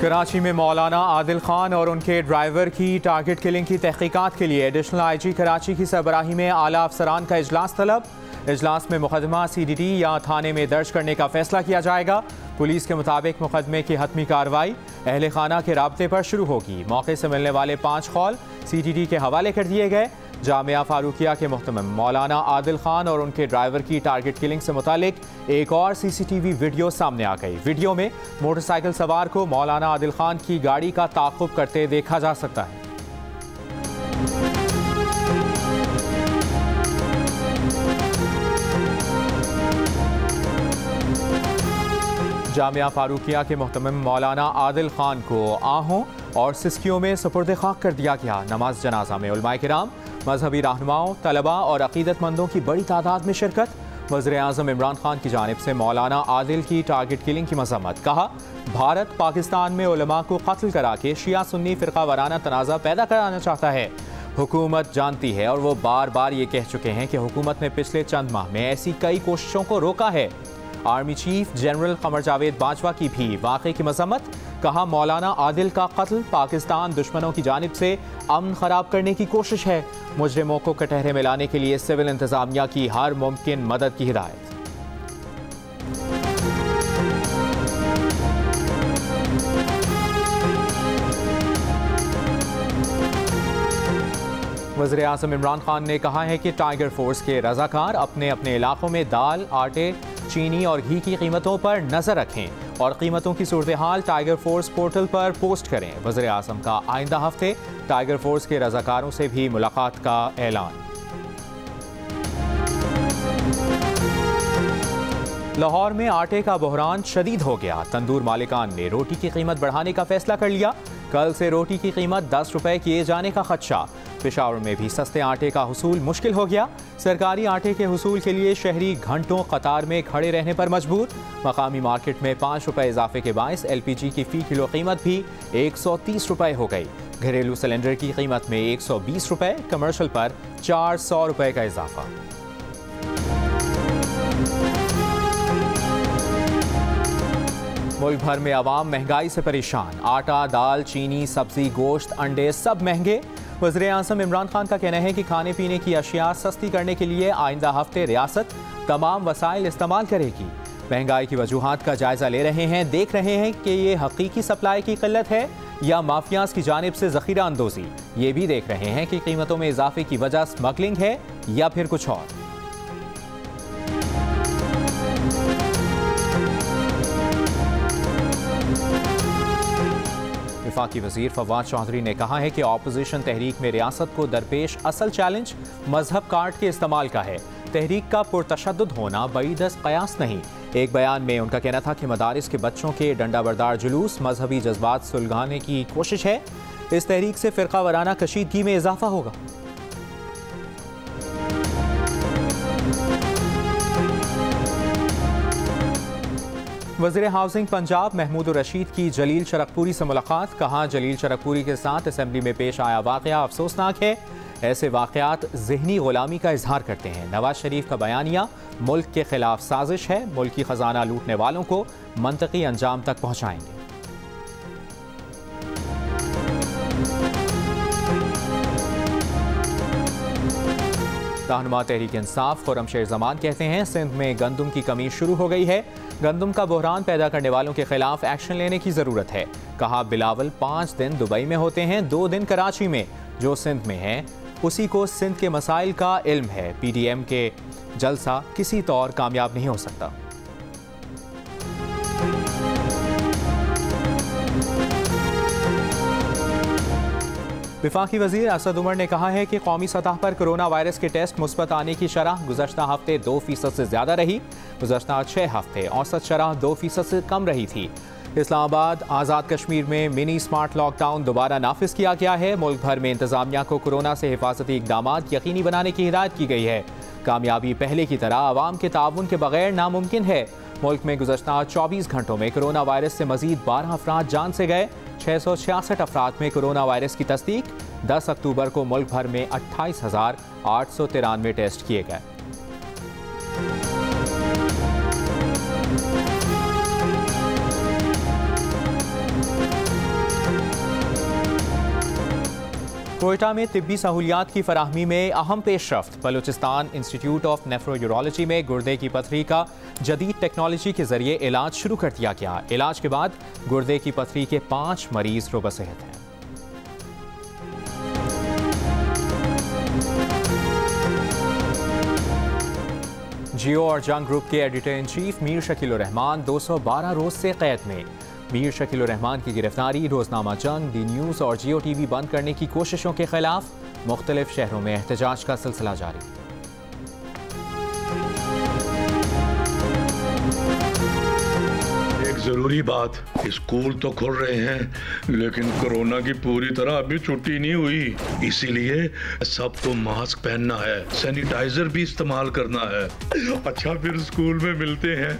कराची में मौलाना आदिल खान और उनके ड्राइवर की टारगेट किलिंग की तहकीकात के लिए एडिशनल IG कराची की सरबराही में आला अफसरान का इजलास तलब। इजलास में मुकदमा CDD या थाने में दर्ज करने का फैसला किया जाएगा। पुलिस के मुताबिक मुकदमे की हतमी कार्रवाई अहले खाना के राब्ते पर शुरू होगी। मौके से मिलने वाले 5 कॉल CDD के हवाले कर दिए गए। जामिया फारूकिया के मुहतमिम मौलाना आदिल खान और उनके ड्राइवर की टारगेट किलिंग से मुतालिक एक और CCTV वीडियो सामने आ गई। वीडियो में मोटरसाइकिल सवार को मौलाना आदिल खान की गाड़ी का ताक़ुब करते देखा जा सकता है। जामिया फारूकिया के मुहतमिम मौलाना आदिल खान को आहों और सिस्कियों में सुपुर्द खाक कर दिया गया। नमाज जनाजा में उलमाए किराम, मजहबी रहनुमाओं, तलबा और अकीदतमंदों की बड़ी तादाद में शिरकत। वज़ीर-ए-आज़म इमरान खान की जानिब से मौलाना आदिल की टारगेट किलिंग की मज़म्मत। कहा, भारत पाकिस्तान में उलमा को कत्ल करा के शिया सुन्नी फ़िरका वाराना तनाज़ा पैदा कराना चाहता है। हुकूमत जानती है और वो बार बार ये कह चुके हैं कि हुकूमत ने पिछले चंद माह में ऐसी कई कोशिशों को रोका है। Army chief general Qamar Javed Bajwa की भी वाक़े की मज़म्मत। कहा, मौलाना आदिल का कत्ल पाकिस्तान दुश्मनों की जानिब से अमन ख़राब करने की कोशिश है। मुजरिमों को कटहरे में लाने के लिए सिविल इंतज़ामिया की हर मुमकिन मदद की हिदायत। वज़ीर-ए-आज़म इमरान खान ने कहा है कि टाइगर फोर्स के रज़ाकार अपने अपने इलाकों में दाल, आटे, चीनी और घी की कीमतों पर नज़र रखें और कीमतों की सूरत हाल टाइगर फोर्स पोर्टल पर पोस्ट करें। वज़ीर-ए-आज़म का आइंदा हफ्ते टाइगर फोर्स के रज़ाकारों से भी मुलाकात का ऐलान। लाहौर में आटे का बहरान शदीद हो गया। तंदूर मालिकान ने रोटी की कीमत बढ़ाने का फैसला कर लिया। कल से रोटी की कीमत 10 रुपए किए जाने का खदशा। पेशावर में भी सस्ते आटे का हुसूल मुश्किल हो गया। सरकारी आटे के हुसूल के लिए शहरी घंटों कतार में खड़े रहने पर मजबूर। मकामी मार्केट में 5 रुपए इजाफे के बायस LPG की फ़ी किलो कीमत भी 130 रुपए हो गई। घरेलू सिलेंडर की कीमत में 120 रुपए, कमर्शल पर 400 रुपए का इजाफा। मुल्क भर में आवाम महंगाई से परेशान। आटा, दाल, चीनी, सब्जी, गोश्त, अंडे सब महंगे। वज़ीर-ए-आज़म इमरान खान का कहना है कि खाने पीने की अशिया सस्ती करने के लिए आइंदा हफ्ते रियासत तमाम वसाइल इस्तेमाल करेगी। महंगाई की वजूहात का जायजा ले रहे हैं, देख रहे हैं कि ये हकीकी सप्लाई की किल्लत है या माफियाज की जानिब से ज़ख़ीरा अंदोज़ी। ये भी देख रहे हैं कि कीमतों में इजाफे की वजह स्मगलिंग है या फिर कुछ और। वफाकी वज़ीर फवाद चौधरी ने कहा है कि ऑपोजिशन तहरीक में रियासत को दरपेश असल चैलेंज मजहब कार्ड के इस्तेमाल का है। तहरीक का पुरतशद्दुद होना बईदस कयास नहीं। एक बयान में उनका कहना था कि मदारिस के बच्चों के डंडा बरदार जुलूस मजहबी जज्बात सुलगाने की कोशिश है। इस तहरीक से फ़िरका वाराना कशीदगी में इजाफा होगा। वज़ीर हाउसिंग पंजाब महमूद रशीद की जलील शरकपुरी से मुलाकात। कहा, जलील शरकपुरी के साथ असेंबली में पेश आया वाक़या अफसोसनाक है। ऐसे वाक़यात ज़हनी ग़ुलामी का इजहार करते हैं। नवाज शरीफ का बयानिया मुल्क के खिलाफ साजिश है। मुल्की ख़जाना लूटने वालों को मंतकी अंजाम तक पहुँचाएंगे। रहनुमा तहरीक इंसाफ खुर्रमशेर जमान कहते हैं, सिंध में गंदम की कमी शुरू हो गई है। गंदम का बहरान पैदा करने वालों के खिलाफ एक्शन लेने की ज़रूरत है। कहा, बिलावल 5 दिन दुबई में होते हैं, 2 दिन कराची में। जो सिंध में है उसी को सिंध के मसाइल का इल्म है। PDM के जलसा किसी तौर कामयाब नहीं हो सकता। वफाकी वज़ीर असद उमर ने कहा है कि कौमी सतह पर कोरोना वायरस के टेस्ट मुस्बत आने की शरह गुज़श्ता हफ्ते 2% से ज़्यादा रही। गुज़श्ता 6 हफ्ते औसत शरह 2% से कम रही थी। इस्लामाबाद, आज़ाद कश्मीर में मिनी स्मार्ट लॉकडाउन दोबारा नाफिज किया गया है। मुल्क भर में इंतज़ामिया को कोरोना से हिफाजती इक़दामात यकीनी बनाने की हिदायत की गई है। कामयाबी पहले की तरह आवाम के ताउन के बगैर नामुमकिन है। मुल्क में गुज़श्ता 24 घंटों में कोरोना वायरस से मजीद 12 अफराद जान से गए। 666 अफराद में कोरोना वायरस की तस्दीक। 10 अक्टूबर को मुल्क भर में 28,893 टेस्ट किए गए। कोयटा में तिब्बी सहूलियात की फराहमी में अहम पेशरफ्त। बलूचिस्तान इंस्टीट्यूट ऑफ नेफ्रोयूरोलॉजी में गुर्दे की पथरी का जदीद टेक्नोलॉजी के जरिए इलाज शुरू कर दिया गया। इलाज के बाद गुर्दे की पथरी के 5 मरीज रोबसेहत हैं। जियो और जंग ग्रुप के editor in chief Mir Shakeel Rahman 212 रोज से कैद में। मीर शकील रहमान की गिरफ्तारी, रोजनामा जंग, डी न्यूज़ और जियो टीवी बंद करने की कोशिशों के खिलाफ मुख्तलिफ शहरों में एहतजाज का सिलसिला जारी। एक जरूरी बात, स्कूल तो खुल रहे हैं लेकिन कोरोना की पूरी तरह अभी छुट्टी नहीं हुई, इसीलिए सबको मास्क पहनना है, सैनिटाइजर भी इस्तेमाल करना है। अच्छा, फिर स्कूल में मिलते हैं।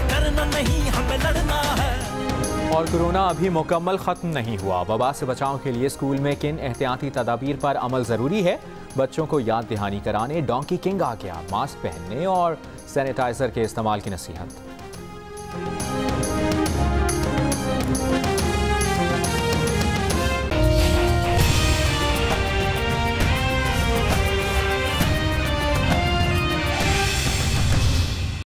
करना नहीं, हमें लड़ना है। और कोरोना अभी मुकम्मल ख़त्म नहीं हुआ। वबा से बचाव के लिए स्कूल में किन एहतियाती तदाबीर पर अमल ज़रूरी है, बच्चों को याद दहानी कराने डोंकी किंग आ गया। मास्क पहनने और सैनिटाइजर के इस्तेमाल की नसीहत।